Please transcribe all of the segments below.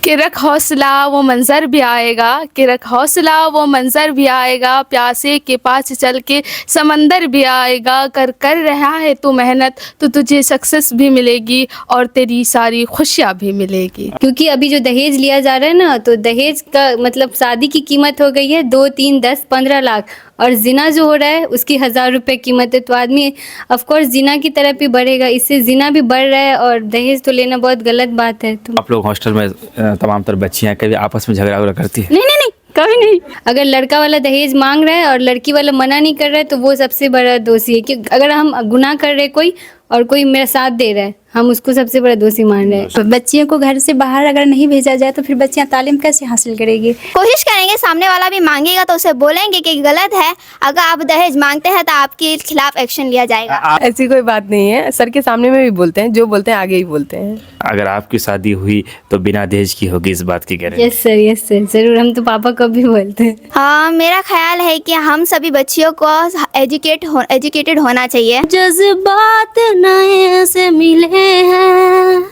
कि रख हौसला वो मंज़र भी आएगा, कि रख हौसला वो मंज़र भी आएगा, प्यासे के पास चल के समंदर भी आएगा, कर रहा है तू मेहनत तो तुझे सक्सेस भी मिलेगी और तेरी सारी खुशियाँ भी मिलेगी। क्योंकि अभी जो दहेज लिया जा रहा है ना, तो दहेज का मतलब शादी की कीमत हो गई है 2, 3, 10, 15 लाख, और जिना जो हो रहा है उसकी 1000 रुपये कीमत है। तो आदमी ऑफकोर्स जिना की तरफ ही बढ़ेगा, इससे जिना भी बढ़ रहा है और दहेज तो लेना बहुत गलत बात है। तो आप लोग हॉस्टल में तमाम तरह बच्चियाँ कभी आपस में झगड़ा वगड़ा करती है? नहीं नहीं नहीं, कभी नहीं। अगर लड़का वाला दहेज मांग रहा है और लड़की वाला मना नहीं कर रहा है तो वो सबसे बड़ा दोषी है। कि अगर हम गुनाह कर रहे हैं कोई और कोई मेरा साथ दे रहा है, हम उसको सबसे बड़ा दोषी मान रहे हैं। बच्चियों को घर से बाहर अगर नहीं भेजा जाए तो फिर बच्चियां तालीम कैसे हासिल करेगी? कोशिश करेंगे, सामने वाला भी मांगेगा तो उसे बोलेंगे कि गलत है, अगर आप दहेज मांगते हैं तो आपके खिलाफ एक्शन लिया जाएगा। ऐसी कोई बात नहीं है, सर के सामने में भी बोलते हैं, जो बोलते हैं आगे ही बोलते हैं। अगर आपकी शादी हुई तो बिना दहेज की होगी, इस बात की गारंटी? यस सर जरूर, हम तो पापा को भी बोलते हैं। हाँ, मेरा ख्याल है कि हम सभी बच्चियों को एजुकेटेड होना चाहिए। जज्बात नए से मिले हैं,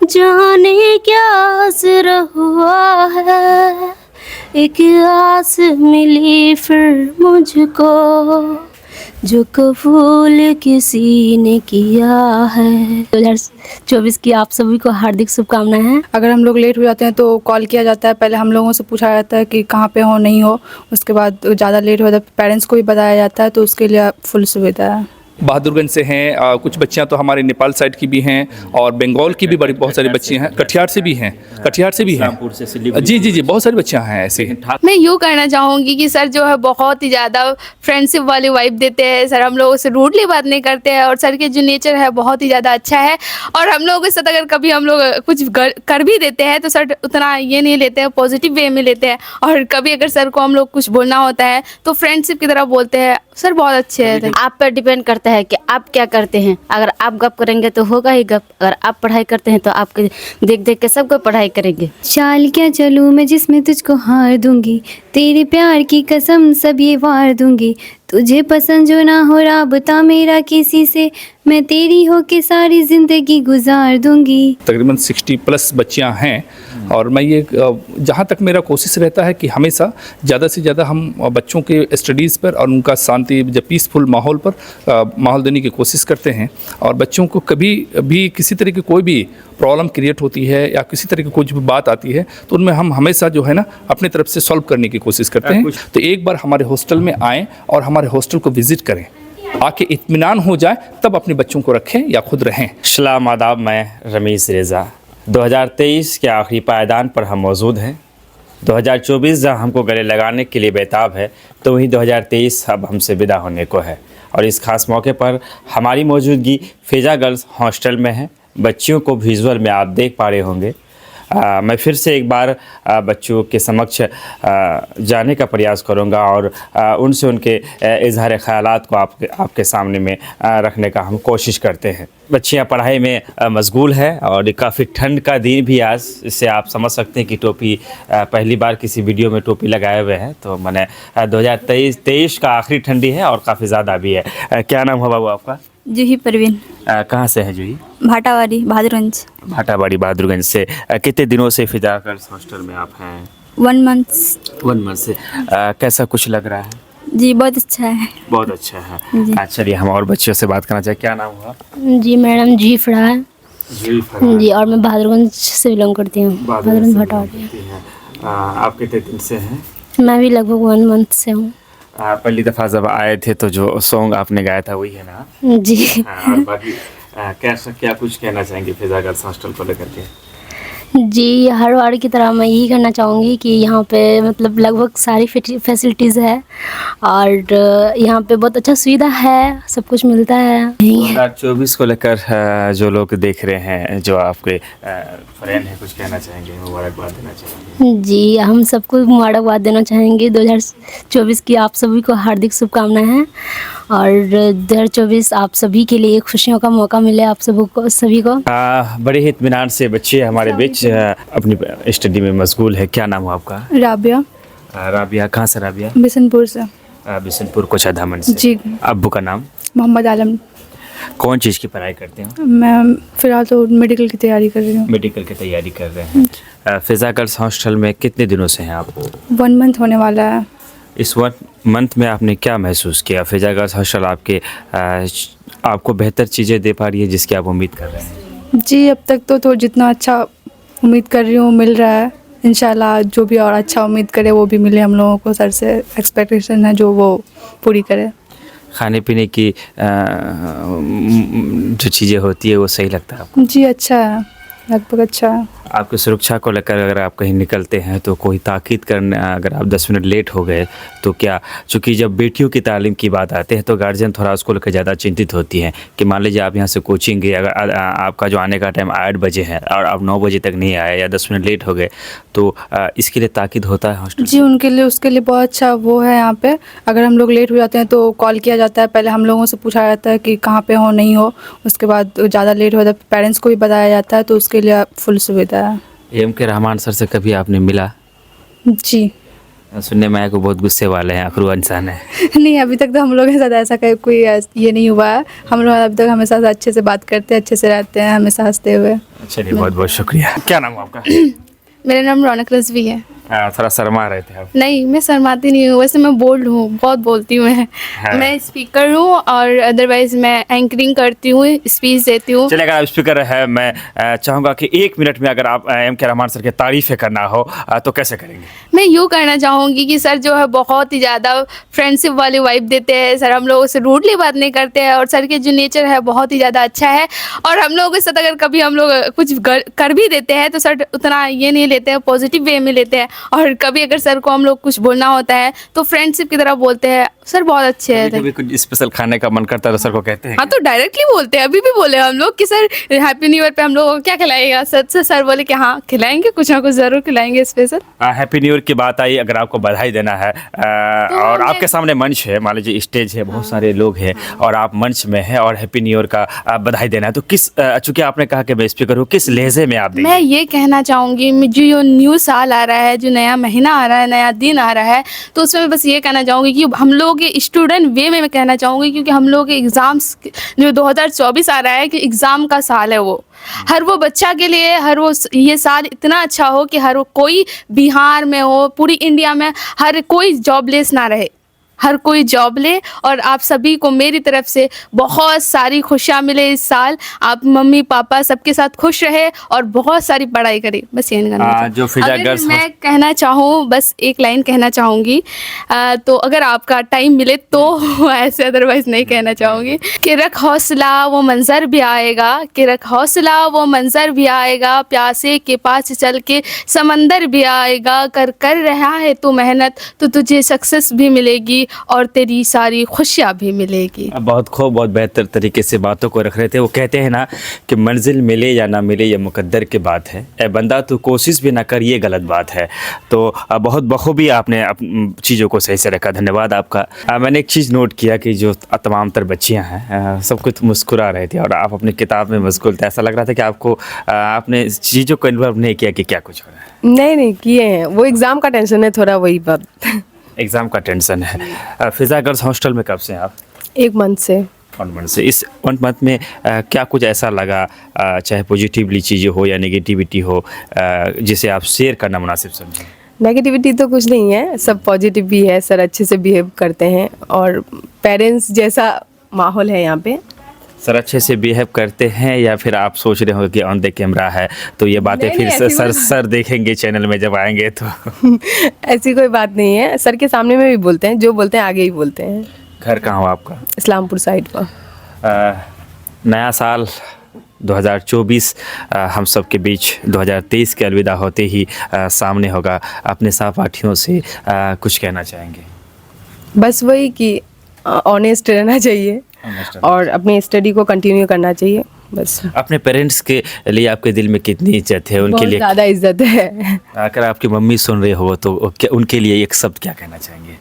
जाने क्या असर हुआ है, एक आस मिली फिर मुझको जो कबूल किसी ने किया है। 2024 की आप सभी को हार्दिक शुभकामनाएं हैं। अगर हम लोग लेट हो जाते हैं तो कॉल किया जाता है, पहले हम लोगों से पूछा जाता है कि कहाँ पे हो नहीं हो, उसके बाद ज़्यादा लेट हो तो पेरेंट्स को भी बताया जाता है, तो उसके लिए फुल सुविधा है। बहादुरगंज से हैं, कुछ बच्चियां तो हमारे नेपाल साइड की भी हैं और बंगाल की भी बहुत सारी बच्चियां हैं, कटिहार से भी हैं, जी बहुत सारी बच्चियां हैं ऐसे। मैं यूँ कहना चाहूँगी कि सर जो है बहुत ही ज़्यादा फ्रेंडशिप वाली वाइब देते हैं। सर हम लोगों से रूडली बात नहीं करते हैं और सर के जो नेचर है बहुत ही ज़्यादा अच्छा है। और हम लोगों के साथ अगर कभी हम लोग कुछ कर भी देते हैं तो सर उतना ये नहीं लेते हैं, पॉजिटिव वे में लेते हैं। और कभी अगर सर को हम लोग कुछ बोलना होता है तो फ्रेंडशिप की तरह बोलते हैं। सर बहुत अच्छे हैं। आप पर डिपेंड करता है कि आप क्या करते हैं। अगर आप गप करेंगे तो होगा ही गप, अगर आप पढ़ाई करते हैं तो आपके देख देख के सबको पढ़ाई करेंगे। चाल क्या चलूँ मैं जिसमें तुझको हार दूंगी, तेरे प्यार की कसम सब ये वार दूंगी, तुझे पसंद जो ना हो राबता मेरा किसी से, मैं तेरी हो के सारी ज़िंदगी गुजार दूंगी। तकरीबन 60+ बच्चियां हैं और मैं ये जहाँ तक मेरा कोशिश रहता है कि हमेशा ज़्यादा से ज़्यादा हम बच्चों के स्टडीज़ पर और उनका शांति जब पीसफुल माहौल पर माहौल देने की कोशिश करते हैं। और बच्चों को कभी भी किसी तरह की कोई भी प्रॉब्लम क्रिएट होती है या किसी तरह की कुछ भी बात आती है तो उनमें हम हमेशा जो है ना अपनी तरफ से सॉल्व करने की कोशिश करते हैं। तो एक बार हमारे हॉस्टल में आएँ और हमारे हॉस्टल को विज़िट करें, आके इत्मीनान हो जाए, तब अपने बच्चों को रखें या खुद रहें। सलाम आदाब, मैं रमीज़ रेज़ा। 2023 के आखिरी पायदान पर हम मौजूद हैं। 2024 जहाँ हमको गले लगाने के लिए बेताब है तो वहीं 2023 अब हमसे विदा होने को है। और इस खास मौके पर हमारी मौजूदगी फ़िज़ा गर्ल्स हॉस्टल में है। बच्चियों को विजुअल में आप देख पा रहे होंगे। मैं फिर से एक बार बच्चों के समक्ष जाने का प्रयास करूंगा और उनसे उनके इजहार ख़यालात को आपके सामने में रखने का हम कोशिश करते हैं। बच्चियां पढ़ाई में मशगूल है और काफ़ी ठंड का दिन भी आज, इससे आप समझ सकते हैं कि टोपी पहली बार किसी वीडियो में टोपी लगाए हुए हैं। तो मैंने 2023 का आखिरी ठंडी है और काफ़ी ज़्यादा भी है। क्या नाम है बाबू आपका? जूही परवीन। कहाँ से है जूही? भाटावाड़ी बहादुरगंज। भाटावाड़ी बहादुरगंज से। कितने दिनों से फ़िज़ा गर्ल्स हॉस्टल में आप हैं? 1 मंथ। 1 मंथ से। कैसा कुछ लग रहा है? जी बहुत अच्छा है। बहुत अच्छा है। चलिए हम और बच्चों से बात करना चाहिए। क्या नाम हुआ? जी मैडम जी फड़ा है जी, और मैं बहादुरगंज से बिलोंग करती हूँ। बहादुरगंज भाटावाड़ी। आप कितने दिन से हैं? मैं भी लगभग 1 मंथ से हूँ। पहली दफ़ा जब आए थे तो जो सॉन्ग आपने गाया था वही है ना? जी। और बाकी क्या कुछ कहना चाहेंगे फ़िज़ा गर्ल्स हॉस्टल को लेकर के? जी हर बार की तरह मैं यही करना चाहूँगी कि यहाँ पे मतलब लगभग सारी फैसिलिटीज़ है और यहाँ पे बहुत अच्छा सुविधा है, सब कुछ मिलता है। 2024 को लेकर जो लोग देख रहे हैं, जो आपके फ्रेंड हैं, कुछ कहना चाहेंगे, मुबारकबाद देना चाहेंगे? जी हम सबको मुबारकबाद देना चाहेंगे। 2024 की आप सभी को हार्दिक शुभकामनाएं हैं और 2024 आप सभी के लिए खुशियों का मौका मिले आप सभी को। बड़े ही इत्मीनान से बच्चे हमारे बीच अपनी स्टडी में मशगूल है। क्या नाम है आपका? राबिया। राबिया कहाँ से? राबिया बिशनपुर से। बिशनपुर कोचाधामन से। जी। अब्बू का नाम? मोहम्मद आलम। कौन चीज़ की पढ़ाई करते हो? मैं फ़िलहाल तो मेडिकल की तैयारी कर रही हूँ। मेडिकल की तैयारी कर रहे हैं। फ़िज़ा गर्ल्स हॉस्टल में कितने दिनों से हैं आप? 1 मंथ होने वाला है। इस 1 मंथ में आपने क्या महसूस किया? फ़िज़ा गर्ल्स हॉस्टल आपको बेहतर चीज़ें दे पा रही है जिसकी आप उम्मीद कर रहे हैं? जी, अब तक तो जितना अच्छा उम्मीद कर रही हूँ मिल रहा है। इंशाल्लाह जो भी और अच्छा उम्मीद करे वो भी मिले हम लोगों को। सर से एक्सपेक्टेशन है जो वो पूरी करे। खाने पीने की जो चीज़ें होती है वो सही लगता है आपको? जी, अच्छा है, लगभग अच्छा है। आपकी सुरक्षा को लेकर अगर आप कहीं निकलते हैं तो कोई ताकीद करने, अगर आप 10 मिनट लेट हो गए तो क्या, चूँकि जब बेटियों की तालीम की बात आती है तो गार्जियन थोड़ा उसको लेकर ज़्यादा चिंतित होती हैं कि मान लीजिए आप यहाँ से कोचिंग गए, अगर आपका जो आने का टाइम 8 बजे है और आप 9 बजे तक नहीं आए या 10 मिनट लेट हो गए तो इसके लिए ताकीद होता है हॉस्टल? जी, उनके लिए उसके लिए बहुत अच्छा वो है यहाँ पे। अगर हम लोग लेट हो जाते हैं तो कॉल किया जाता है। पहले हम लोगों से पूछा जाता है कि कहाँ पे हो, नहीं हो। उसके बाद ज़्यादा लेट हो जाता है पेरेंट्स को भी बताया जाता है, तो उसके लिए फुल सुविधा है। एम.के. रहमान सर से कभी आपने मिला? जी। सुनने में आया को बहुत गुस्से वाले हैं, अखरू इंसान है। नहीं, अभी तक तो हम लोग के साथ ऐसा कोई ये नहीं हुआ है। हम लोग अभी तक हमेशा से अच्छे से बात करते हैं, अच्छे से रहते हैं, हमेशा हंसते हुए। चलिए, बहुत बहुत शुक्रिया। क्या नाम है आपका? मेरा नाम रौनक रिजवी है। थोड़ा शर्मा रहे थे आप। नहीं, मैं शर्माती नहीं हूँ, वैसे मैं बोल्ड हूँ, बहुत बोलती हूँ मैं। हाँ। मैं स्पीकर हूँ और अदरवाइज मैं एंकरिंग करती हूँ, स्पीच देती हूँ। चलिए, अगर आप स्पीकर है, मैं चाहूँगा कि 1 मिनट में अगर आप एम.के. रहमान सर की तारीफ़ें करना हो तो कैसे करेंगे? मैं यूँ कहना चाहूँगी कि सर जो है बहुत ही ज़्यादा फ्रेंडशिप वाली वाइब देते हैं। सर हम लोगों से रूडली बात नहीं करते हैं और सर के जो नेचर है बहुत ही ज़्यादा अच्छा है। और हम लोगों के साथ अगर कभी हम लोग कुछ कर भी देते हैं तो सर उतना ये नहीं लेते हैं, पॉजिटिव वे में लेते हैं। और कभी अगर सर को हम लोग कुछ बोलना होता है तो फ्रेंडशिप की तरह बोलते हैं। सर बहुत अच्छे हैं। कभी कुछ स्पेशल खाने का मन करता है तो सर को कहते हैं? हाँ, तो डायरेक्टली बोलते हैं। अभी भी बोले हम लोग कि सर हैप्पी न्यू ईयर पे हम लोगों को क्या खिलाएगा। सर से सर बोले कि हाँ खिलाएंगे, कुछ ना कुछ ज़रूर खिलाएंगे स्पेशल। हैप्पी न्यू ईयर की बात आई, अगर आपको बधाई देना है और आपके सामने मंच है, मान लीजिए स्टेज है, बहुत सारे लोग हैं और आप मंच में हैं और हैप्पी न्यू ईयर का बधाई देना है, तो किस, चूँकि आपने कहा कि मैं स्पीकर हूँ, किस लहजे में आप देंगे? मैं ये कहना चाहूँगी, जो ये न्यू साल आ रहा है, जो नया महीना आ रहा है, नया दिन आ रहा है, तो उसमें मैं बस ये कहना चाहूँगी कि हम लोग के स्टूडेंट वे में मैं कहना चाहूँगी, क्योंकि हम लोग के एग्ज़ाम्स जो 2024 आ रहा है कि एग्ज़ाम का साल है वो। हर वो बच्चा के लिए ये साल इतना अच्छा हो कि हर वो कोई बिहार में हो, पूरी इंडिया में हर कोई जॉबलेस ना रहे, हर कोई जॉब ले। और आप सभी को मेरी तरफ से बहुत सारी खुशियाँ मिले इस साल। आप मम्मी पापा सबके साथ खुश रहे और बहुत सारी पढ़ाई करें, बस ये कहना जो फ़िज़ा गर्ल्स मैं कहना चाहूँ, बस एक लाइन कहना चाहूँगी, तो अगर आपका टाइम मिले तो ऐसे, अदरवाइज नहीं कहना चाहूँगी कि रख हौसला वो मंज़र भी आएगा, कि रख हौसला वो मंज़र भी आएगा, प्यासे के पास चल के समंदर भी आएगा, कर रहा है तू मेहनत तो तुझे सक्सेस भी मिलेगी और तेरी सारी खुशियाँ भी मिलेगी। बहुत खूब, बहुत बेहतर तरीके से बातों को रख रहे थे। वो कहते हैं ना कि मंजिल मिले या ना मिले ये मुकद्दर की बात है, ए बंदा तू कोशिश भी ना कर ये गलत बात है। तो बहुत बखूबी आपने चीज़ों को सही से रखा, धन्यवाद आपका। मैंने एक चीज़ नोट किया कि जो तमाम तर बच्चियाँ हैं सब कुछ मुस्कुरा रहे थे और आप अपनी किताब में मशगूल थे। ऐसा लग रहा था कि आपने चीज़ों को इन्वॉल्व नहीं किया कि क्या कुछ हो रहा है। नहीं किए हैं, वो एग्ज़ाम का टेंशन है थोड़ा, वही बात। एग्ज़ाम का टेंशन है। फ़िज़ा गर्ल्स हॉस्टल में कब से हैं आप? 1 मंथ से। 1 मंथ से। इस 1 मंथ में क्या कुछ ऐसा लगा, चाहे पॉजिटिवली चीज़ें हो या नेगेटिविटी हो, जिसे आप शेयर करना मुनासिब समझें? नेगेटिविटी तो कुछ नहीं है, सब पॉजिटिव भी है। सर अच्छे से बिहेव करते हैं और पेरेंट्स जैसा माहौल है यहाँ पे। सर अच्छे से बिहेव करते हैं या फिर आप सोच रहे हो कि ऑन द कैमरा है तो ये बातें नहीं, फिर ऐसी सर देखेंगे चैनल में जब आएंगे तो? ऐसी कोई बात नहीं है, सर के सामने में भी बोलते हैं, जो बोलते हैं आगे ही बोलते हैं। घर कहाँ हो आपका? इस्लामपुर साइड पर। नया साल 2024 हम सब के बीच 2023 के अलविदा होते ही सामने होगा। अपने सहपाठियों से कुछ कहना चाहेंगे? बस वही कि ऑनेस्ट रहना चाहिए और अपनी स्टडी को कंटिन्यू करना चाहिए, बस। अपने पेरेंट्स के लिए आपके दिल में कितनी इज्जत है? उनके लिए ज़्यादा इज्जत है। अगर आपकी मम्मी सुन रहे हो तो उनके लिए एक शब्द क्या कहना चाहेंगे?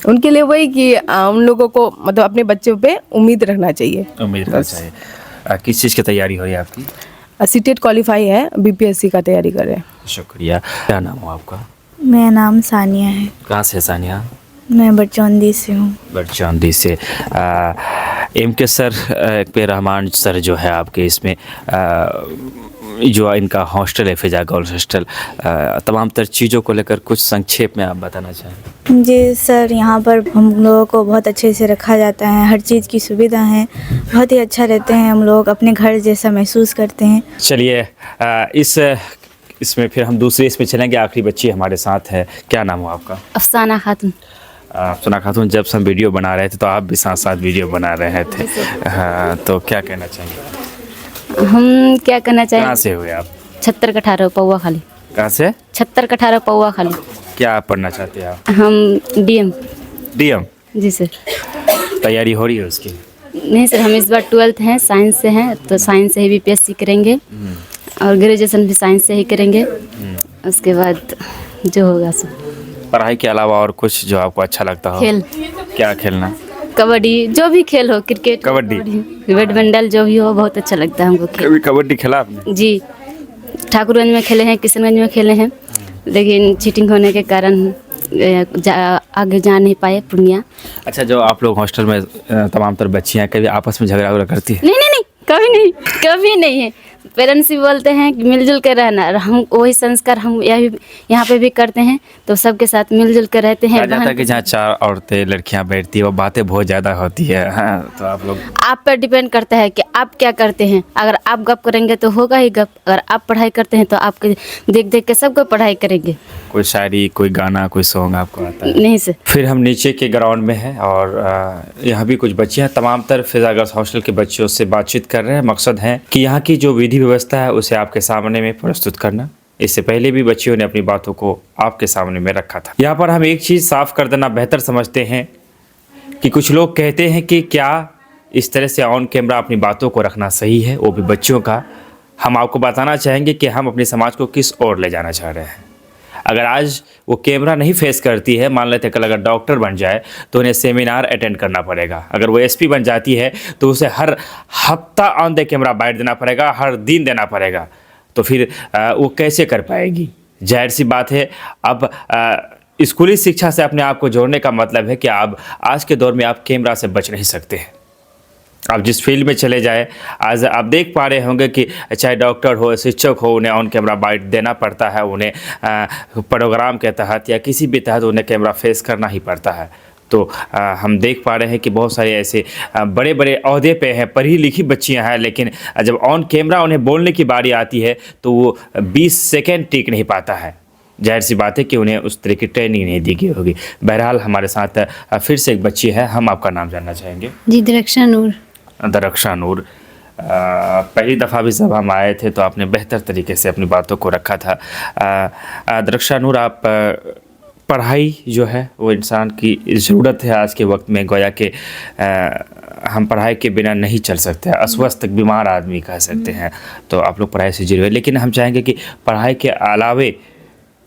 उनके लिए वही कि उन लोगों को मतलब अपने बच्चों पे उम्मीद रखना चाहिए। उम्मीद रखना चाहिए। किस चीज़ की तैयारी हो रही है आपकी? सीटेट क्वालिफाई है, बीपीएससी का तैयारी कर रहे हैं। शुक्रिया। क्या नाम हो आपका? मेरा नाम सानिया है। कहाँ से सानिया? मैं बरचौंदी से हूँ। बरचौंदी से। एम के सर पे रहमान सर जो है आपके इसमें जो इनका हॉस्टल है फिजा गर्ल्स हॉस्टल, तमाम तर चीज़ों को लेकर कुछ संक्षेप में आप बताना चाहें। जी सर, यहाँ पर हम लोगों को बहुत अच्छे से रखा जाता है, हर चीज़ की सुविधा है, बहुत ही अच्छा रहते हैं, हम लोग अपने घर जैसा महसूस करते हैं। चलिए इसमें फिर हम दूसरे इसमें चलेंगे। आखिरी बच्ची हमारे साथ है, क्या नाम हो आपका? अफसाना खातून। अफसाना खातून, जब हम वीडियो बना रहे थे तो आप भी साथ साथ वीडियो बना रहे थे, हाँ, तो क्या कहना चाहेंगे? हम क्या कहना कहाँ चाहिए? से हुए आप? 76 कठारा पौवा खाली। कहाँ से? 76 कठारा पौवा खाली। क्या पढ़ना चाहते हैं आप? हम डीएम। डीएम? जी सर। तैयारी हो रही है उसकी? नहीं सर, हम इस बार 12th हैं, साइंस से हैं, तो साइंस से ही बीपीएससी करेंगे और ग्रेजुएशन भी साइंस से ही करेंगे। उसके बाद जो होगा सर। पढ़ाई के अलावा और कुछ जो आपको अच्छा लगता हो? खेल। क्या खेलना? कबड्डी, जो भी खेल हो, क्रिकेट, कबड्डी, बैडमिंटन, जो भी हो, बहुत अच्छा लगता है हमको खेल। कभी कबड्डी खेला आपने? जी, ठाकुरगंज में खेले हैं, किशनगंज में खेले हैं, लेकिन चीटिंग होने के कारण आगे जा नहीं पाए पूर्णिया। अच्छा, जो आप लोग हॉस्टल में तमाम तर बच्चियाँ कभी आपस में झगड़ा करती है? नहीं नहीं नहीं, कभी नहीं, कभी नहीं है। पेरेंट्स भी बोलते हैं कि मिलजुल कर रहना, और हम वही संस्कार हम यहाँ पे भी करते हैं, तो सबके साथ मिलजुल कर रहते हैं। कहा जाता है कि जहाँ 4 औरतें लड़कियाँ बैठती है वो बातें बहुत ज़्यादा होती है, हाँ, तो आप लोग? आप पर डिपेंड करता है कि आप क्या करते हैं। अगर आप गप करेंगे तो होगा ही गप, अगर आप पढ़ाई करते हैं तो आपके देख देख के सबको पढ़ाई करेंगे। कोई शायरी, कोई गाना, कोई सॉन्ग आपको आता है? नहीं सर। फिर हम नीचे के ग्राउंड में हैं और यहाँ भी कुछ बच्चियाँ तमाम तर फिजा गर्ल्स हॉस्टल के बच्चों से बातचीत कर रहे हैं। मकसद है कि यहाँ की जो विधि व्यवस्था है उसे आपके सामने में प्रस्तुत करना। इससे पहले भी बच्चियों ने अपनी बातों को आपके सामने में रखा था। यहाँ पर हम एक चीज़ साफ कर देना बेहतर समझते हैं कि कुछ लोग कहते हैं कि क्या इस तरह से ऑन कैमरा अपनी बातों को रखना सही है, वो भी बच्चियों का। हम आपको बताना चाहेंगे कि हम अपने समाज को किस ओर ले जाना चाह रहे हैं। अगर आज वो कैमरा नहीं फेस करती है, मान लेते कल अगर डॉक्टर बन जाए तो उन्हें सेमिनार अटेंड करना पड़ेगा। अगर वो एसपी बन जाती है तो उसे हर हफ्ता ऑन द कैमरा बाइट देना पड़ेगा, हर दिन देना पड़ेगा। तो फिर वो कैसे कर पाएगी? जाहिर सी बात है। अब स्कूली शिक्षा से अपने आप को जोड़ने का मतलब है कि आप आज के दौर में आप कैमरा से बच नहीं सकते हैं। आप जिस फील्ड में चले जाए, आज आप देख पा रहे होंगे कि चाहे डॉक्टर हो, शिक्षक हो, उन्हें ऑन कैमरा बाइट देना पड़ता है। उन्हें प्रोग्राम के तहत या किसी भी तहत उन्हें कैमरा फेस करना ही पड़ता है। तो हम देख पा रहे हैं कि बहुत सारे ऐसे बड़े बड़े ओहदे पे हैं, पढ़ी लिखी बच्चियां हैं, लेकिन जब ऑन कैमरा उन्हें बोलने की बारी आती है तो वो 20 सेकेंड टिक नहीं पाता है। जाहिर सी बात है कि उन्हें उस तरह की ट्रेनिंग नहीं दी गई होगी। बहरहाल हमारे साथ फिर से एक बच्ची है, हम आपका नाम जानना चाहेंगे। जी, दरक्षा नूर। दरक्षा नूर, पहली दफ़ा भी जब हम आए थे तो आपने बेहतर तरीके से अपनी बातों को रखा था। दरक्षा नूर, आप पढ़ाई जो है वो इंसान की ज़रूरत है आज के वक्त में। गोया कि हम पढ़ाई के बिना नहीं चल सकते, अस्वस्थ बीमार आदमी कह सकते हैं। तो आप लोग पढ़ाई से जुड़े हुए, लेकिन हम चाहेंगे कि पढ़ाई के अलावे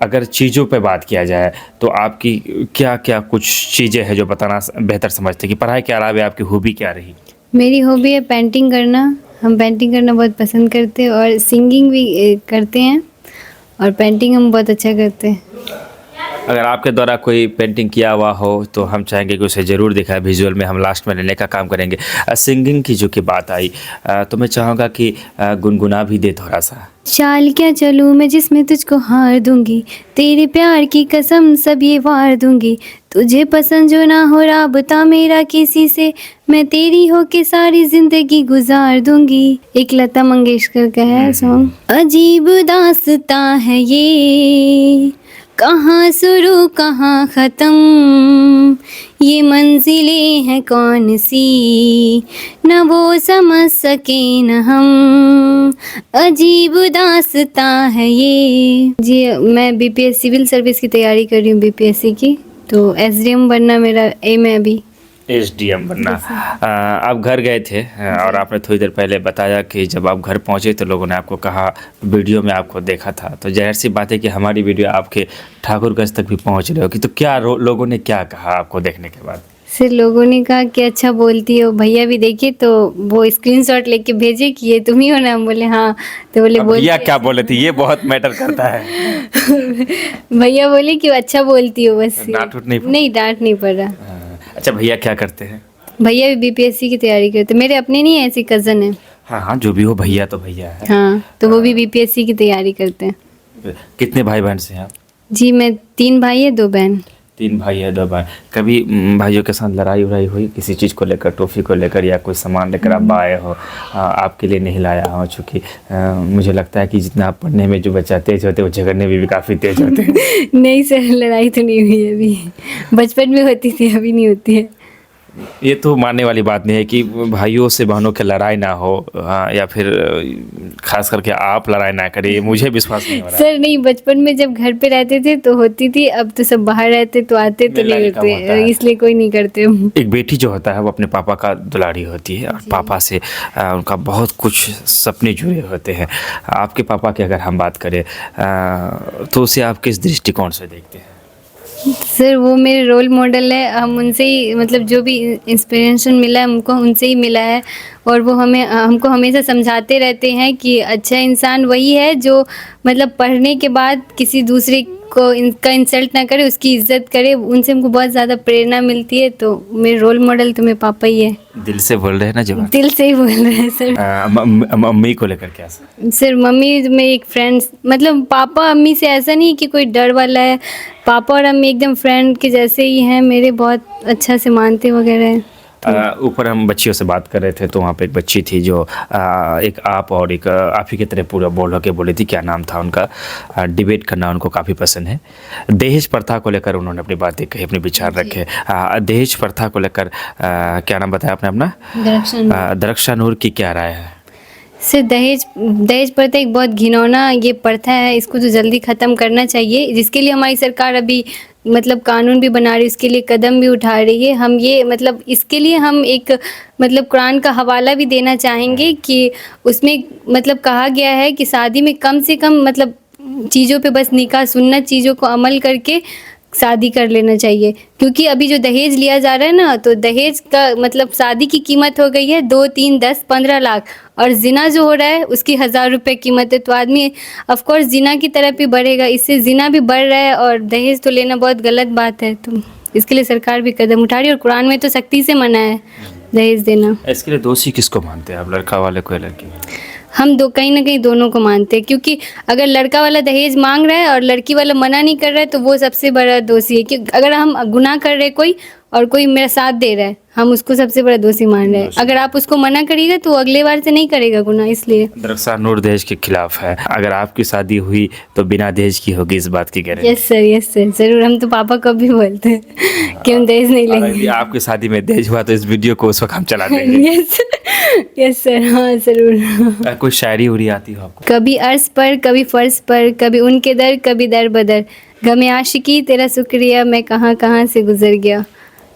अगर चीज़ों पे बात किया जाए तो आपकी क्या क्या कुछ चीज़ें हैं जो बताना बेहतर समझते हैं कि पढ़ाई के अलावे आपकी हॉबी क्या रही? मेरी हॉबी है पेंटिंग करना। हम पेंटिंग करना बहुत पसंद करते हैं और सिंगिंग भी करते हैं, और पेंटिंग हम बहुत अच्छा करते हैं। अगर आपके द्वारा कोई पेंटिंग किया हुआ हो तो हम चाहेंगे कि उसे ज़रूर दिखाएं, विजुअल में हम लास्ट में लेने का काम करेंगे। सिंगिंग की जो कि बात आई तो मैं चाहूँगा कि गुनगुना भी दे थोड़ा सा। चाल क्या चलूँ मैं जिसमें तुझको हार दूंगी, तेरे प्यार की कसम सब ये वार दूंगी, तुझे पसंद जो ना हो राबता मेरा किसी से, मैं तेरी हो के सारी जिंदगी गुजार दूंगी। एक लता मंगेशकर का है सॉन्ग। अजीब दास्तां है ये, कहाँ शुरू कहाँ ख़त्म, ये मंजिलें हैं कौन सी, न वो समझ सके न हम, अजीब दास्तां है ये। जी, मैं बीपीएस सिविल सर्विस की तैयारी कर रही हूँ, बीपीएससी की। तो एसडीएम बनना मेरा एम है अभी। एसडीएम बनना। आप घर गए थे और आपने थोड़ी देर पहले बताया कि जब आप घर पहुंचे तो लोगों ने आपको कहा, वीडियो में आपको देखा था, तो जाहिर सी बात है कि हमारी वीडियो आपके ठाकुरगंज तक भी पहुंच रही होगी। तो क्या लोगों ने क्या कहा आपको देखने के बाद? सिर्फ लोगों ने कहा कि अच्छा बोलती हो। भैया भी देखे तो वो स्क्रीनशॉट लेके भेजे कि ये तुम ही हो ना। हम बोले हाँ। तो बोले भैया क्या बोले थे, ये बहुत मैटर करता है। भैया बोले कि अच्छा बोलती हो बस। डांट नहीं? नहीं, डांट नहीं पड़ रहा। अच्छा, भैया क्या करते हैं? भैया भी बीपीएससी की तैयारी करते, मेरे अपने नहीं है, ऐसी कज़न है। हाँ हाँ, जो भी हो, भैया तो भैया है। हाँ, तो वो भी बीपीएससी की तैयारी करते हैं। कितने भाई बहन से हैं आप? जी मैं 3 भाई है 2 बहन। 3 भाई है 2 बहन। कभी भाइयों के साथ लड़ाई उड़ाई हुई किसी चीज़ को लेकर, टॉफ़ी को लेकर, या कोई सामान लेकर आप आए हो, आपके लिए नहीं लाया हो? चूँकि मुझे लगता है कि जितना आप पढ़ने में जो बच्चा तेज़ होते हैं वो झगड़ने में भी काफ़ी तेज़ होते हैं। नहीं सर, लड़ाई तो नहीं हुई है अभी, बचपन में होती थी, अभी नहीं होती है। ये तो मानने वाली बात नहीं है कि भाइयों से बहनों की लड़ाई ना हो, या फिर खास करके आप लड़ाई ना करें, ये मुझे विश्वास नहीं हो रहा है। सर नहीं, बचपन में जब घर पे रहते थे तो होती थी, अब तो सब बाहर रहते तो आते तो मिलना नहीं ही कम होता होते, है। इसलिए कोई नहीं करते हम। एक बेटी जो होता है वो अपने पापा का दुलारी होती है, और पापा से उनका बहुत कुछ सपने जुड़े होते हैं। आपके पापा की अगर हम बात करें तो उसे आप किस दृष्टिकोण से देखते हैं? सर वो मेरे रोल मॉडल है, हम उनसे ही मतलब जो भी इंस्पिरेशन मिला है हमको उनसे ही मिला है, और वो हमको हमेशा समझाते रहते हैं कि अच्छा इंसान वही है जो मतलब पढ़ने के बाद किसी दूसरे को इनका इंसल्ट ना करे, उसकी इज्जत करे। उनसे हमको बहुत ज़्यादा प्रेरणा मिलती है, तो मेरे रोल मॉडल तो मेरे पापा ही है। दिल से बोल रहे हैं ना जवान? दिल से ही बोल रहे हैं सर। मम्मी को लेकर क्या सर मम्मी मेरी एक फ्रेंड्स, मतलब पापा अम्मी से ऐसा नहीं कि कोई डर वाला है, पापा और अम्मी एकदम फ्रेंड के जैसे ही हैं मेरे, बहुत अच्छा से मानते वगैरह हैं। ऊपर हम बच्चियों से बात कर रहे थे तो वहाँ पे एक बच्ची थी जो एक आप और एक आप ही की तरह पूरा बोल के बोली थी, क्या नाम था उनका? डिबेट करना उनको काफ़ी पसंद है। दहेज प्रथा को लेकर उन्होंने अपनी बातें कही, अपने विचार रखे। दहेज प्रथा को लेकर क्या नाम बताया आपने अपना? दरक्षा नूर की क्या राय है? सर दहेज प्रथा एक बहुत घिनौना ये प्रथा है, इसको तो जल्दी ख़त्म करना चाहिए, जिसके लिए हमारी सरकार अभी मतलब कानून भी बना रही है, उसके लिए कदम भी उठा रही है। हम ये मतलब इसके लिए हम एक मतलब कुरान का हवाला भी देना चाहेंगे कि उसमें मतलब कहा गया है कि शादी में कम से कम मतलब चीज़ों पे बस निकाह सुन्नत चीज़ों को अमल करके शादी कर लेना चाहिए, क्योंकि अभी जो दहेज लिया जा रहा है ना, तो दहेज का मतलब शादी की कीमत हो गई है 2, 3, 10, 15 लाख, और जिना जो हो रहा है उसकी 1000 रुपये कीमत है, तो आदमी ऑफ कोर्स जिना की तरफ भी बढ़ेगा, इससे जिना भी बढ़ रहा है, और दहेज तो लेना बहुत गलत बात है। तो इसके लिए सरकार भी कदम उठा रही है, और कुरान में तो सख्ती से मना है दहेज देना। इसके लिए दोषी किसको मानते हैं आप, लड़का वाले को या लड़की वाले? हम कहीं ना कहीं दोनों को मानते हैं, क्योंकि अगर लड़का वाला दहेज मांग रहा है और लड़की वाला मना नहीं कर रहा है तो वो सबसे बड़ा दोषी है। कि अगर हम गुनाह कर रहे हैं कोई और कोई मेरा साथ दे रहा है, हम उसको सबसे बड़ा दोषी मान रहे हैं। अगर आप उसको मना करिएगा तो अगले बार से नहीं करेगा गुनाह, इसलिए। दरक्षा नूर दहेज के खिलाफ है, अगर आपकी शादी हुई तो बिना दहेज की होगी, इस बात की गारंटी? यस सर ज़रूर, हम तो पापा को भी बोलते हैं कि हम दहेज नहीं अगर लेंगे। आपकी शादी में दहेज हुआ तो इस वीडियो को उस वक्त हम चला देंगे। यस सर, हाँ ज़रूर। कोई शायरी उड़ी आती हो आपको? कभी अर्श पर कभी फर्श पर, कभी उनके दर कभी दर बदर, गमे आशिकी तेरा शुक्रिया मैं कहाँ कहाँ से गुजर गया।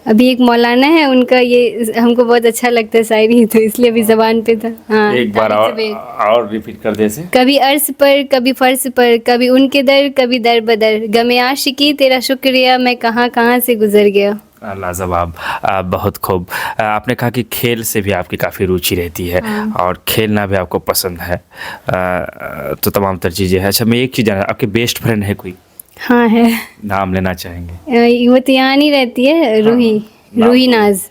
अभी एक मौलाना है उनका, ये हमको बहुत अच्छा लगता है शायरी, तो इसलिए अभी ज़बान पे था। हाँ एक बार और रिपीट कर दे से। कभी अर्श पर कभी फर्श पर, कभी उनके दर कभी दर बदर, गमे आशिकी तेरा शुक्रिया मैं कहाँ कहाँ से गुजर गया। लाजवाब, बहुत खूब। आपने कहा कि खेल से भी आपकी काफ़ी रुचि रहती है, और खेलना भी आपको पसंद है, तो तमाम तर चीज़ें हैं। अच्छा, मैं एक चीज़ जाना, आपके बेस्ट फ्रेंड है कोई? हाँ है, नाम लेना चाहेंगे? वो तो यहाँ नहीं रहती है, रूही नाज।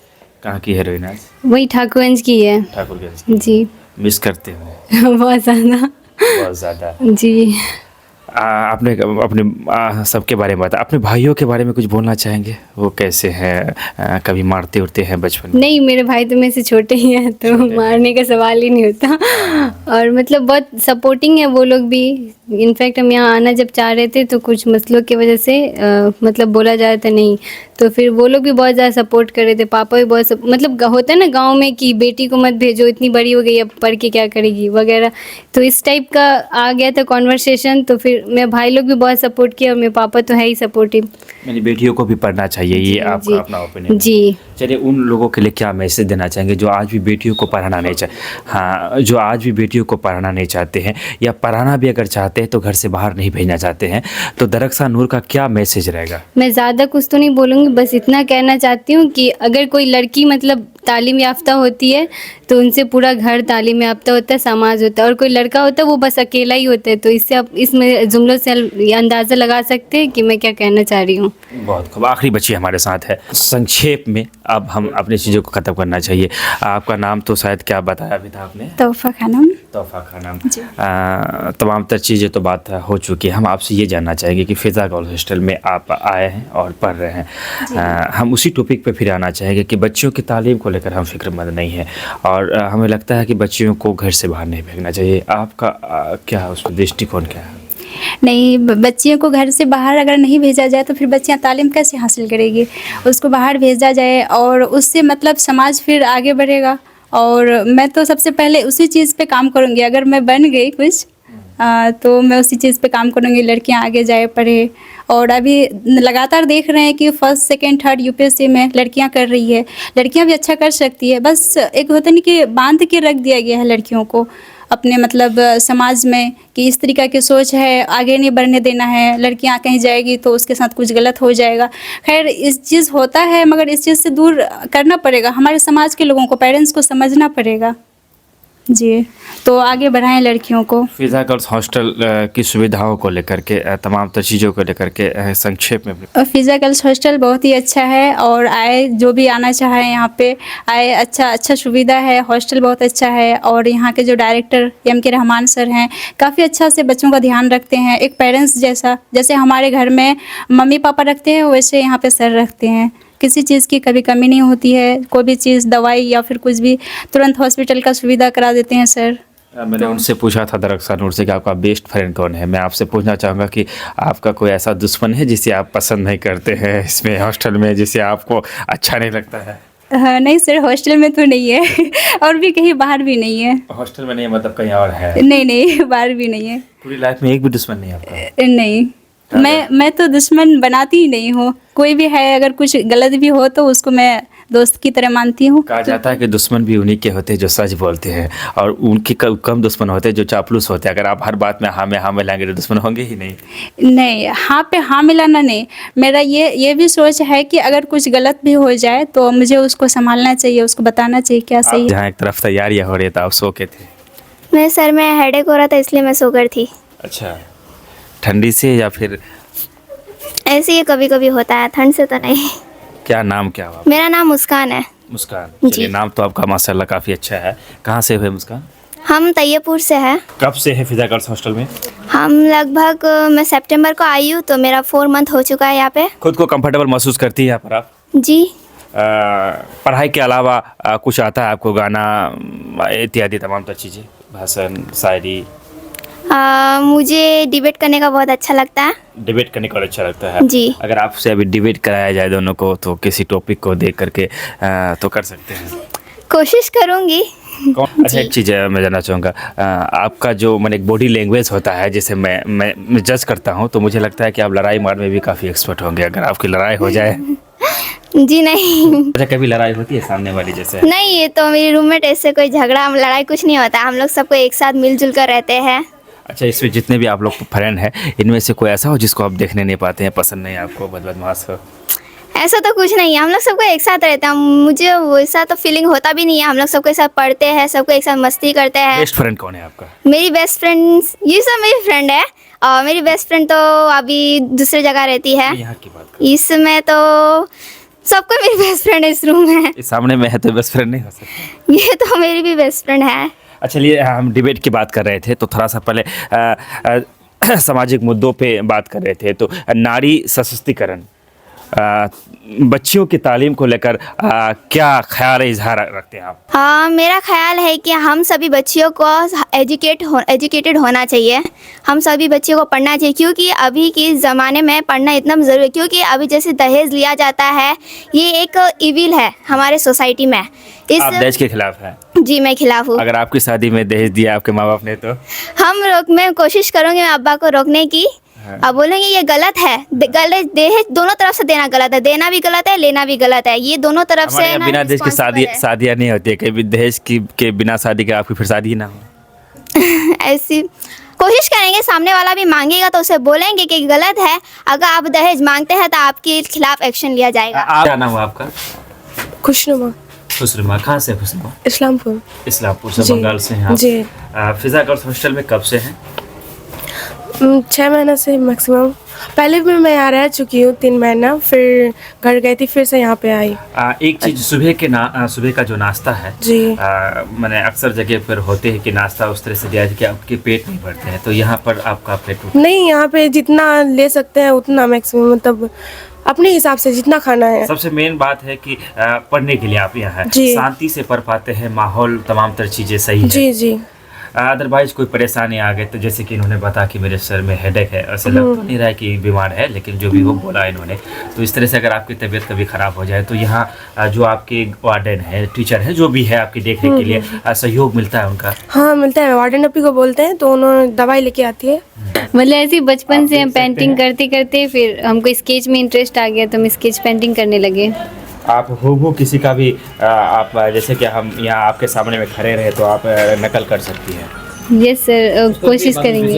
कहाँ की है रूही नाज? वही ठाकुरगंज की है। ठाकुरगंज। जी। मिस करते हैं बहुत ज़्यादा। बहुत ज़्यादा। जी। आपने अपने सबके बारे में बताया, अपने भाइयों के बारे में कुछ बोलना चाहेंगे? वो कैसे हैं? कभी मारते उड़ते हैं बचपन में? नहीं, मेरे भाई तो मेरे से छोटे ही हैं, तो मारने का सवाल ही नहीं होता। और मतलब बहुत सपोर्टिंग है वो लोग भी। इनफैक्ट हम यहाँ आना जब चाह रहे थे तो कुछ मसलों की वजह से मतलब बोला जा रहा था नहीं, तो फिर वो लोग भी बहुत ज़्यादा सपोर्ट कर रहे थे। पापा भी बहुत मतलब होता है ना गांव में कि बेटी को मत भेजो, इतनी बड़ी हो गई अब पढ़ के क्या करेगी वगैरह, तो इस टाइप का आ गया था कॉन्वर्सेशन। तो फिर मेरे भाई लोग भी बहुत सपोर्ट किया, और मेरे पापा तो है ही सपोर्टिव। मेरी बेटियों को भी पढ़ना चाहिए, ये आपका अपना ओपिनियन? जी। चलिए, उन लोगों के लिए क्या मैसेज देना चाहेंगे जो आज भी बेटियों को पढ़ाना नहीं चाहते? हाँ, जो आज भी बेटियों को पढ़ाना नहीं चाहते हैं, या पढ़ाना भी अगर चाहते चाहते हैं तो घर से बाहर नहीं भेजना चाहते हैं, तो दरख्सा नूर का क्या मैसेज रहेगा? मैं ज़्यादा कुछ तो नहीं बोलूँगी, बस इतना कहना चाहती हूँ कि अगर कोई लड़की मतलब तालीम याफ्ता होती है तो उनसे पूरा घर तालीम याफ्ता होता है, समाज होता है, और कोई लड़का होता है वो बस अकेला ही होता है। तो इससे आप इसमें जुमलों से ये अंदाज़ा लगा सकते हैं कि मैं क्या कहना चाह रही हूँ। बहुत खूब। आखिरी बच्ची हमारे साथ है, संक्षेप में अब हम अपनी चीज़ों को ख़त्म करना चाहिए। आपका नाम तो शायद क्या बताया अभी था आपने? तोहफा खानम। तोहफा खानम। तमाम तर चीज़ें तो बात हो चुकी है, हम आपसे ये जानना चाहेंगे कि फ़िज़ा गर्ल्स हॉस्टल में आप आए हैं और पढ़ रहे हैं। हम उसी टॉपिक पे फिर आना चाहेंगे कि बच्चियों की तालीम को लेकर हम फिक्रमंद नहीं हैं और हमें लगता है कि बच्चियों को घर से बाहर नहीं भेजना चाहिए। आपका क्या उस पर दृष्टिकोण क्या है? नहीं, बच्चियों को घर से बाहर अगर नहीं भेजा जाए तो फिर बच्चियां तालीम कैसे हासिल करेगी। उसको बाहर भेजा जाए और उससे मतलब समाज फिर आगे बढ़ेगा। और मैं तो सबसे पहले उसी चीज़ पे काम करूँगी, अगर मैं बन गई कुछ तो मैं उसी चीज़ पे काम करूँगी, लड़कियां आगे जाए पढ़े। और अभी लगातार देख रहे हैं कि फर्स्ट सेकंड थर्ड यूपीएससी में लड़कियां कर रही है, लड़कियां भी अच्छा कर सकती है। बस एक होता नहीं कि बांध के रख दिया गया है लड़कियों को अपने मतलब समाज में कि इस तरीक़ा की सोच है, आगे नहीं बढ़ने देना है, लड़कियां कहीं जाएगी तो उसके साथ कुछ गलत हो जाएगा। खैर इस चीज़ होता है मगर इस चीज़ से दूर करना पड़ेगा, हमारे समाज के लोगों को, पेरेंट्स को समझना पड़ेगा जी, तो आगे बढ़ाएं लड़कियों को। फ़िज़ा गर्ल्स हॉस्टल की सुविधाओं को लेकर के, तमाम तर चीज़ों को लेकर के संक्षेप में। फ़िज़ा गर्ल्स हॉस्टल बहुत ही अच्छा है और आए जो भी आना चाहे यहाँ पे आए, अच्छा सुविधा है, हॉस्टल बहुत अच्छा है। और यहाँ के जो डायरेक्टर MK रहमान सर हैं काफ़ी अच्छा से बच्चों का ध्यान रखते हैं, एक पेरेंट्स जैसा। जैसे हमारे घर में मम्मी पापा रखते हैं वैसे यहाँ पे सर रखते हैं, किसी चीज़ की कभी कमी नहीं होती है। कोई भी चीज़ दवाई या फिर कुछ भी तुरंत हॉस्पिटल का सुविधा करा देते हैं सर। मैंने उनसे पूछा था दरख्सा नूर से कि आपका बेस्ट फ्रेंड कौन है। मैं आपसे पूछना चाहूँगा कि आपका कोई ऐसा दुश्मन है जिसे आप पसंद नहीं करते हैं इसमें हॉस्टल में, जिसे आपको अच्छा नहीं लगता है? हाँ नहीं सर, हॉस्टल में तो नहीं है और भी कहीं बाहर भी नहीं है। हॉस्टल में नहीं मतलब कहीं और है? नहीं बाहर भी नहीं है। पूरी लाइफ में एक भी दुश्मन नहीं आपका? नहीं, मैं तो दुश्मन बनाती ही नहीं हूँ। कोई भी है अगर कुछ गलत भी हो तो उसको मैं दोस्त की तरह मानती हूँ। कहा जाता है कि दुश्मन भी उन्हीं के होते हैं जो सच बोलते हैं और उनके कम दुश्मन होते हैं जो चापलूस होते हैं। अगर आप हर बात में हाँ मिलाएंगे तो दुश्मन होंगे ही नहीं। हाँ पे हाँ मिलाना नहीं, मेरा ये भी सोच है कि अगर कुछ गलत भी हो जाए तो मुझे उसको संभालना चाहिए, उसको बताना चाहिए क्या सही है। जहाँ एक तरफ तैयारियाँ हो रही था आप सो के थे? मेरे सर में हेडेक हो रहा था इसलिए मैं सो कर थी। अच्छा, ठंडी से या फिर ऐसे ही कभी कभी होता है, ठंड से तो नहीं। क्या नाम क्या हुआ? मेरा नाम मुस्कान है। मुस्कान, चलिए नाम तो आपका माशाल्लाह काफ़ी अच्छा है। कहाँ से हुए मुस्कान? हम तैयबपुर से हैं। कब से है फ़िज़ा गर्ल्स हॉस्टल में? हम लगभग मैं सितंबर को आई हूँ तो मेरा 4 मंथ हो चुका है यहाँ पे। खुद को कंफर्टेबल महसूस करती है यहाँ पर आप? जी। पढ़ाई के अलावा कुछ आता है आपको, गाना इत्यादि तमाम तर चीज़ें, भाषण, शायरी? मुझे डिबेट करने का बहुत अच्छा लगता है। डिबेट करने का अच्छा लगता है जी। अगर आपसे अभी डिबेट कराया जाए दोनों को तो किसी टॉपिक को देख करके तो कर सकते हैं? कोशिश करूँगी। अच्छा, एक चीज़ मैं जानना चाहूँगा, आपका जो मैंने एक बॉडी लैंग्वेज होता है जिसे मैं जज करता हूँ, तो मुझे लगता है कि आप लड़ाई मार में भी काफ़ी एक्सपर्ट होंगे। अगर आपकी लड़ाई हो जाए? जी नहीं। अच्छा, कभी लड़ाई होती है सामने वाली जैसे? नहीं, ये तो मेरी रूममेट, ऐसे कोई झगड़ा लड़ाई कुछ नहीं होता, हम लोग सबको एक साथ मिलजुल कर रहते हैं। अच्छा, इसमें जितने भी आप लोग फ्रेंड हैं इनमें से कोई ऐसा हो जिसको आप देखने नहीं पाते हैं, पसंद नहीं आपको, बदमाश हो? ऐसा तो कुछ नहीं है, हम लोग सबको एक साथ रहते हैं। मुझे वैसा तो फीलिंग होता भी नहीं है। हम लोग सबको एक साथ पढ़ते हैं, सबको एक साथ मस्ती करते हैं। बेस्ट फ्रेंड कौन है आपका? मेरी बेस्ट फ्रेंड, ये सब मेरी फ्रेंड है और मेरी बेस्ट फ्रेंड तो अभी दूसरी जगह रहती है। यहाँ की बात इसमें तो सबको मेरी बेस्ट फ्रेंड इस रूम में है। सामने में है तो बेस्ट फ्रेंड नहीं हो सकता? ये तो मेरी भी बेस्ट फ्रेंड है। अच्छा, चलिए हम डिबेट की बात कर रहे थे तो थोड़ा सा पहले सामाजिक मुद्दों पे बात कर रहे थे, तो नारी सशक्तिकरण, बच्चियों की तालीम को लेकर क्या ख्याल इजहार रखते हैं आप? हाँ, मेरा ख्याल है कि हम सभी बच्चियों को एजुकेटेड होना चाहिए। हम सभी बच्चियों को पढ़ना चाहिए क्योंकि अभी के ज़माने में पढ़ना इतना ज़रूरी है। क्योंकि अभी जैसे दहेज लिया जाता है, ये एक इविल है हमारे सोसाइटी में। आप दहेज के खिलाफ हैं? जी, मैं खिलाफ हूँ। अगर आपकी शादी में दहेज दिया आपके माँ बाप ने तो? मैं कोशिश करूँगी मैं अब्बा को रोकने की। अब बोलेंगे ये गलत है, गलत दहेज दोनों तरफ से देना गलत है, देना भी गलत है, लेना भी गलत है, ये दोनों तरफ से ना। बिना दहेज की शादियाँ नहीं होती है, कभी दहेज के बिना शादी के आपकी फिर शादी ही ना हो? ऐसी कोशिश करेंगे, सामने वाला भी मांगेगा तो उसे बोलेंगे कि गलत है। अगर आप दहेज मांगते हैं तो आपके खिलाफ एक्शन लिया जाएगा। क्या नाम हुआ आपका? खुशनुमा, खुशनुमा। कहाँ से खुशनुमा? इस्लामपुर। इस्लामपुर से, जी, बंगाल से हैं आप? जी। फिजा गर्ल्स हॉस्टल में कब से हैं? 6 महीना से मैक्सिमम। पहले भी मैं यहाँ रह चुकी हूँ 3 महीना, फिर घर गई थी, फिर से यहाँ पे आई। एक चीज़, सुबह का जो नाश्ता है जी। मैंने अक्सर जगह पर होते हैं कि नाश्ता उस तरह से दिया जाए कि आपके पेट नहीं भरते हैं, तो यहाँ पर आपका पेट नहीं, यहाँ पे जितना ले सकते हैं उतना मैक्सिमम, मतलब अपने हिसाब से जितना खाना है। सबसे मेन बात है कि पढ़ने के लिए आप यहाँ हैं, जी। शांति से पढ़ पाते हैं, माहौल तमाम तर चीज़ें सही है। जी जी। अदरवाइज कोई परेशानी आ गई तो जैसे कि इन्होंने बताया कि मेरे सर में हेडेक है, ऐसे लग तो नहीं रहा है कि बीमार है, लेकिन जो भी वो बोला इन्होंने, तो इस तरह से अगर आपकी तबीयत कभी ख़राब हो जाए तो यहाँ जो आपके वार्डन है, टीचर है, जो भी है आपकी देखरेख के लिए सहयोग मिलता है उनका? हाँ मिलता है, वार्डन अपी को बोलते हैं तो उन्होंने दवाई लेके आती है। मतलब ऐसे ही बचपन से हम पेंटिंग करते करते फिर हमको स्केच में इंटरेस्ट आ गया तो हम स्केच पेंटिंग करने लगे। आप हूबहू किसी का भी आप जैसे कि हम यहाँ आपके सामने में खड़े रहे तो आप नकल कर सकती हैं? यस सर, कोशिश करेंगे।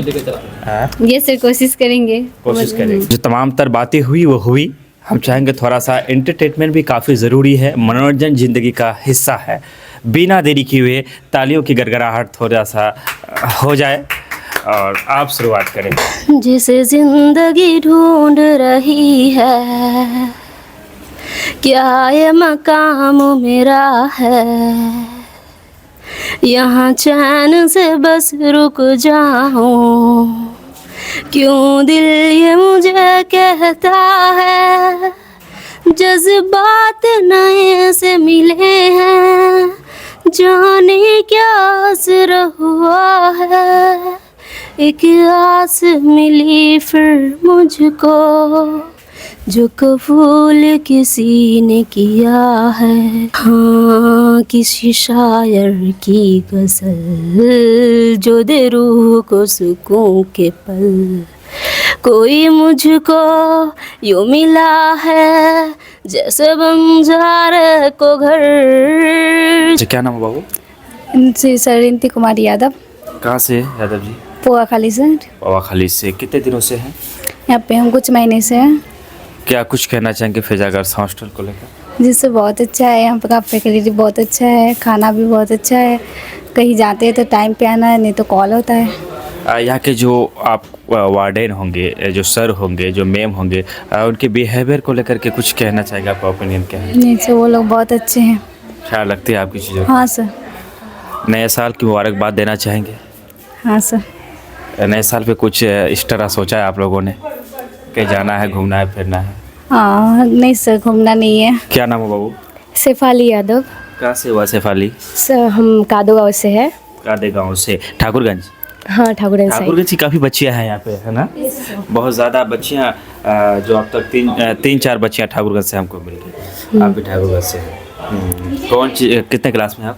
यस सर, कोशिश करेंगे। कोशिश करेंगे। जो तमाम तर बातें हुई वो हुई। हम चाहेंगे थोड़ा सा एंटरटेनमेंट भी काफ़ी ज़रूरी है, मनोरंजन ज़िंदगी का हिस्सा है। बिना देरी किए हुए तालियों की गड़गड़ाहट थोड़ा सा हो जाए और आप शुरुआत करें। जिसे जिंदगी ढूंढ रही है, क्या ये मकाम मेरा है, यहाँ चैन से बस रुक जाऊं, क्यों दिल ये मुझे कहता है, जज्बात नए से मिले हैं, जाने क्या असर हुआ है, एक आस मिली फिर मुझको, जो कबूल किसी ने किया है। हाँ, किसी शायर की गज़ल जो दे रूह को सुकून के पल, कोई मुझको यूँ मिला है जैसे बंजारे को घर। क्या नाम है बाबू? जी सर, रिंती कुमारी यादव। कहाँ से यादव जी? पोआ खाली सर। पोआ खाली से। कितने दिनों से हैं यहाँ पे? हम कुछ महीने से हैं। क्या कुछ कहना चाहेंगे फिजा गर्ल्स हॉस्टल को लेकर? जिससे बहुत अच्छा है, यहाँ का फैसिलिटी बहुत अच्छा है, खाना भी बहुत अच्छा है, कहीं जाते हैं तो टाइम पे आना है, नहीं तो कॉल होता है। यहाँ के जो आप वार्डन होंगे, जो सर होंगे, जो मैम होंगे, उनके बिहेवियर को लेकर के कुछ कहना चाहेंगे? आपका ओपिनियन क्या है? नहीं सर, वो लोग बहुत अच्छे हैं। ख्याल रखते हैं आपकी चीज़ों? हाँ सर। नए साल की मुबारकबाद देना चाहेंगे? हाँ सर। नए साल पे कुछ इस तरह सोचा है आप लोगों ने कहीं जाना है, घूमना है, फिरना है? हाँ नहीं सर, घूमना नहीं है। क्या नाम है बाबू? शेफाली यादव। कहाँ से हुआ शेफाली? सर हम कादो गाँव से है। कादे गाँव से। ठाकुरगंज? हाँ, ठाकुरगंज साइड। ठाकुरगंज की काफ़ी बच्चियाँ हैं यहाँ पे, है ना? बहुत ज़्यादा बच्चियाँ, जो अब तक 3-4 बच्चियाँ ठाकुरगंज से हमको मिल गई। आप भी ठाकुरगंज से हैं? कितने क्लास में आप?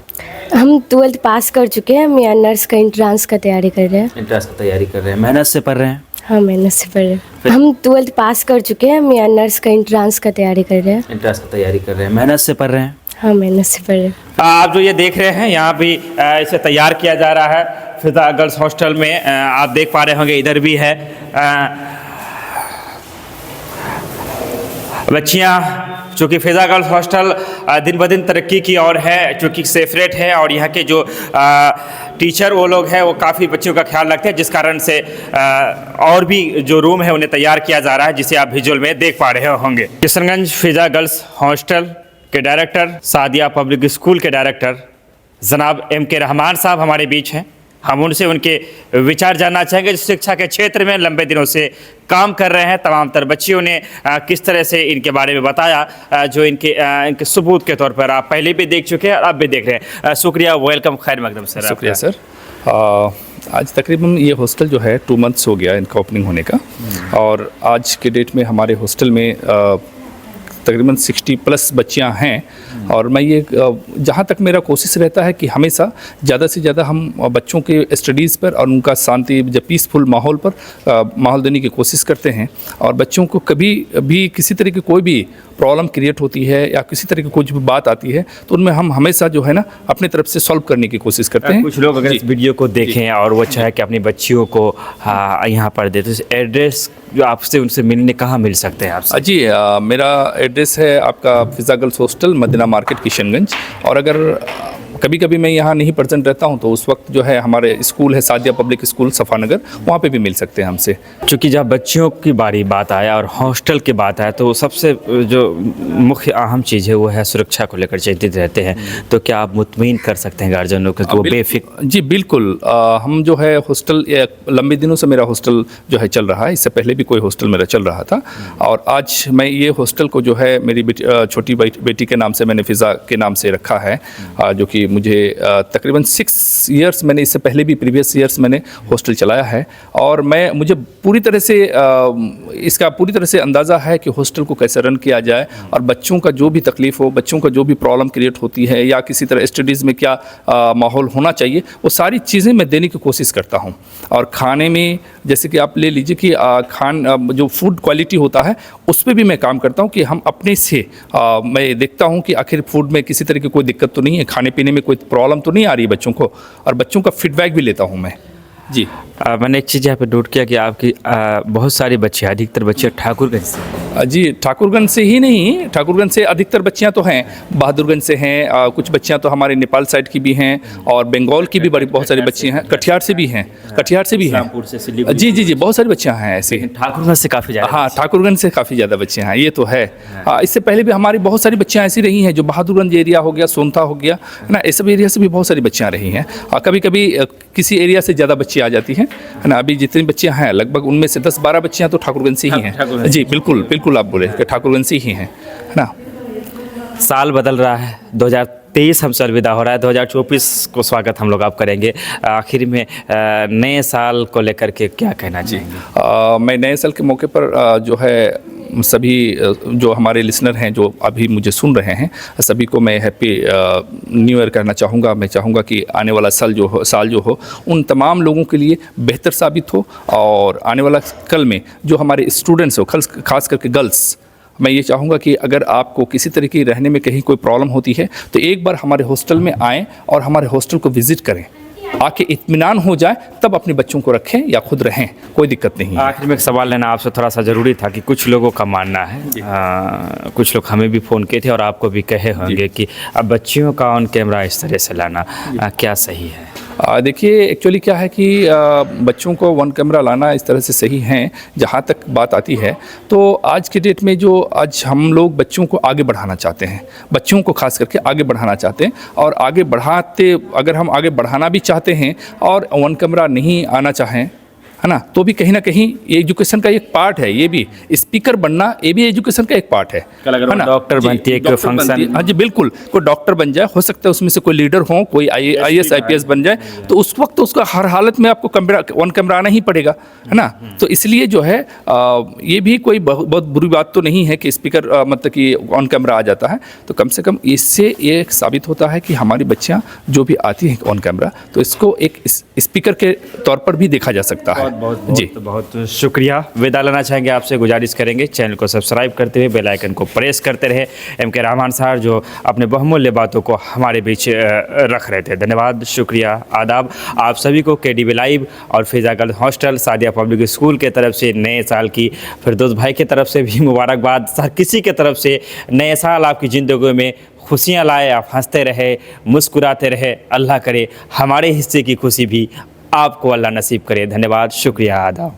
हम 12th पास कर चुके हैं। हम यहाँ नर्स का एंट्रांस का तैयारी कर रहे हैं। एंट्रेंस की तैयारी कर रहे हैं? मेहनत से पढ़ रहे हैं? हाँ, मेहनत से पढ़ रहे हैं। हम 12th पास कर चुके हैं। हम यहाँ नर्स का एंट्रांस का तैयारी कर रहे हैं। एंट्रेंस की तैयारी कर रहे हैं? मेहनत से पढ़ रहे हैं? हाँ, मेहनत से पढ़ रहे हैं। आप जो ये देख रहे हैं यहाँ भी इसे तैयार किया जा रहा है फिजा गर्ल्स हॉस्टल में। आप देख पा रहे होंगे इधर भी है बच्चियाँ, चूँकि फिजा गर्ल्स हॉस्टल दिन ब दिन तरक्की की ओर है, चूँकि सेपरेट है और यहाँ के जो टीचर वो लोग हैं वो काफ़ी बच्चों का ख्याल रखते हैं, जिस कारण से और भी जो रूम है उन्हें तैयार किया जा रहा है, जिसे आप विजुअल में देख पा रहे होंगे। किशनगंज फिजा गर्ल्स हॉस्टल के डायरेक्टर, सादिया पब्लिक स्कूल के डायरेक्टर जनाब M.K. रहमान साहब हमारे बीच हैं। हम उनसे उनके विचार जानना चाहेंगे जो शिक्षा के क्षेत्र में लंबे दिनों से काम कर रहे हैं। तमाम तर बच्चियों ने किस तरह से इनके बारे में बताया, जो इनके सबूत के तौर पर आप पहले भी देख चुके हैं और अब भी देख रहे हैं। शुक्रिया, वेलकम, खैर मकदम सर। शुक्रिया सर। आज तकरीबन ये हॉस्टल जो है 2 months हो गया इनका ओपनिंग होने का, और आज के डेट में हमारे हॉस्टल में तकरीबन 60+ बच्चियां हैं। और मैं ये जहाँ तक मेरा कोशिश रहता है कि हमेशा ज़्यादा से ज़्यादा हम बच्चों के स्टडीज़ पर और उनका शांति जब पीसफुल माहौल पर माहौल देने की कोशिश करते हैं। और बच्चों को कभी भी किसी तरह की कोई भी प्रॉब्लम क्रिएट होती है या किसी तरह की कुछ भी बात आती है तो उनमें हम हमेशा जो है ना अपनी तरफ से सॉल्व करने की कोशिश करते हैं। कुछ लोग अगर इस वीडियो को देखें और वो चाहे कि अपनी बच्चियों को यहाँ पर दे, तो एड्रेस जो आपसे उनसे मिलने कहाँ मिल सकते हैं आपसे? जी मेरा एड्रेस है आपका Fiza girls hostel Madina market Kishanganj. और अगर कभी कभी मैं यहाँ नहीं प्रेजेंट रहता हूँ तो उस वक्त जो है हमारे स्कूल है सादिया पब्लिक स्कूल सफ़ानगर, वहाँ पे भी मिल सकते हैं हमसे। चूँकि जब बच्चियों की बारी बात आया और हॉस्टल की बात आया तो सबसे जो मुख्य अहम चीज़ है वो है सुरक्षा को लेकर चिंतित रहते हैं, तो क्या आप मुतमईन कर सकते हैं गार्जियनों को कि वो बेफिक्र? जी बिल्कुल, हम जो है हॉस्टल लंबे दिनों से मेरा हॉस्टल जो है चल रहा है, इससे पहले भी कोई हॉस्टल मेरा चल रहा था और आज मैं ये हॉस्टल को जो है मेरी छोटी बेटी के नाम से मैंने फ़िज़ा के नाम से रखा है, जो कि मुझे तकरीबन 6 ईयर्स मैंने इससे पहले भी प्रीवियस ईयर्स मैंने हॉस्टल चलाया है और मुझे पूरी तरह से इसका पूरी तरह से अंदाज़ा है कि हॉस्टल को कैसे रन किया जाए और बच्चों का जो भी तकलीफ़ हो, बच्चों का जो भी प्रॉब्लम क्रिएट होती है या किसी तरह स्टडीज़ में क्या माहौल होना चाहिए, वो सारी चीज़ें मैं देने की कोशिश करता हूँ। और खाने में जैसे कि आप ले लीजिए कि जो फूड क्वालिटी होता है उस पर भी मैं काम करता हूँ कि हम अपने से मैं देखता हूँ कि आखिर फूड में किसी तरह की कोई दिक्कत तो नहीं है, खाने पीने में कोई प्रॉब्लम तो नहीं आ रही है बच्चों को, और बच्चों का फीडबैक भी लेता हूँ मैं। जी मैंने एक चीज़ यहाँ पे नोट किया कि आपकी बहुत सारी बच्चियाँ, अधिकतर बच्चियाँ ठाकुरगंज से। जी ठाकुरगंज से ही नहीं, ठाकुरगंज से अधिकतर बच्चियाँ तो हैं, बहादुरगंज से हैं, कुछ बच्चियाँ तो हमारे नेपाल साइड की भी हैं और बंगाल की भी बहुत सारी बच्चियाँ हैं, कटिहार से भी हैं, जी जी जी बहुत सारी बच्चियाँ हैं ऐसे। ठाकुरगंज से काफ़ी ज़्यादा? हाँ ठाकुरगंज से काफ़ी ज़्यादा बच्चियाँ हैं, ये तो है। इससे पहले भी हमारी बहुत सारी बच्चियाँ ऐसी रही हैं जो बहादुरगंज एरिया हो गया, सोनथा हो गया है ना, इस सब एरिया से भी बहुत सारी बच्चियाँ रही हैं। कभी कभी किसी एरिया से ज़्यादा बच्ची आ जाती हैं है ना। अभी जितनी बच्चियाँ हैं लगभग उनमें से 10-12 बच्चियाँ तो ठाकुरगंज से ही हैं। जी बिल्कुल बिल्कुल, आप बोले कि ठाकुरगंज से ही हैं है ना। साल बदल रहा है, 2023 हमसे अलविदा हो रहा है, 2024 को स्वागत हम लोग आप करेंगे। आखिर में नए साल को लेकर के क्या कहना चाहिए? मैं नए साल के मौके पर जो है सभी जो हमारे लिसनर हैं जो अभी मुझे सुन रहे हैं सभी को मैं हैप्पी न्यू ईयर कहना चाहूँगा। मैं चाहूँगा कि आने वाला साल जो हो उन तमाम लोगों के लिए बेहतर साबित हो और आने वाला कल में जो हमारे स्टूडेंट्स हो, खास करके गर्ल्स, मैं ये चाहूँगा कि अगर आपको किसी तरह की रहने में कहीं कोई प्रॉब्लम होती है तो एक बार हमारे हॉस्टल में आएँ और हमारे हॉस्टल को विज़िट करें, आके इत्मीनान हो जाए तब अपने बच्चों को रखें या खुद रहें, कोई दिक्कत नहीं है। आखिर में एक सवाल लेना आपसे थोड़ा सा ज़रूरी था कि कुछ लोगों का मानना है, कुछ लोग हमें भी फ़ोन किए थे और आपको भी कहे होंगे कि अब बच्चियों का ऑन कैमरा इस तरह से लाना क्या सही है? देखिए एक्चुअली क्या है कि बच्चों को वन कैमरा लाना इस तरह से सही है। जहाँ तक बात आती है तो आज के डेट में जो आज हम लोग बच्चों को आगे बढ़ाना चाहते हैं, बच्चों को खास करके आगे बढ़ाना चाहते हैं और आगे बढ़ाते अगर हम आगे बढ़ाना भी चाहते हैं और वन कैमरा नहीं आना चाहें है ना, तो भी कहीं ना कहीं ये एजुकेशन का एक पार्ट है। ये भी स्पीकर बनना ये भी एजुकेशन का एक पार्ट है ना। डॉक्टर बनती है, फंक्शन, हाँ जी बिल्कुल, कोई डॉक्टर बन जाए, हो सकता है उसमें से कोई लीडर हो, कोई IAS IPS बन जाए, तो उस वक्त तो उसका हर हालत में आपको वन कैमरा आना ही पड़ेगा है ना। तो इसलिए जो है ये भी कोई बहुत बुरी बात तो नहीं है कि स्पीकर मतलब कि ऑन कैमरा आ जाता है, तो कम से कम इससे ये साबित होता है कि हमारी बच्चियाँ जो भी आती हैं ऑन कैमरा तो इसको एक स्पीकर के तौर पर भी देखा जा सकता है। बहुत शुक्रिया। विदा लेना चाहेंगे आपसे, गुजारिश करेंगे चैनल को सब्सक्राइब करते हुए बेल आइकन को प्रेस करते रहे। MK रहमान साहब जो अपने बहुमूल्य बातों को हमारे बीच रख रहे थे। धन्यवाद, शुक्रिया, आदाब आप सभी को। KDV लाइव और Fiza girls hostel Sadia public school के तरफ से नए साल की, फिरदौस भाई की तरफ से भी मुबारकबाद। हर किसी की तरफ से नए साल आपकी ज़िंदगी में खुशियाँ लाए, आप हंसते रहे, मुस्कुराते रहे। अल्लाह करे हमारे हिस्से की खुशी भी आपको अल्लाह नसीब करे। धन्यवाद, शुक्रिया, आदाब।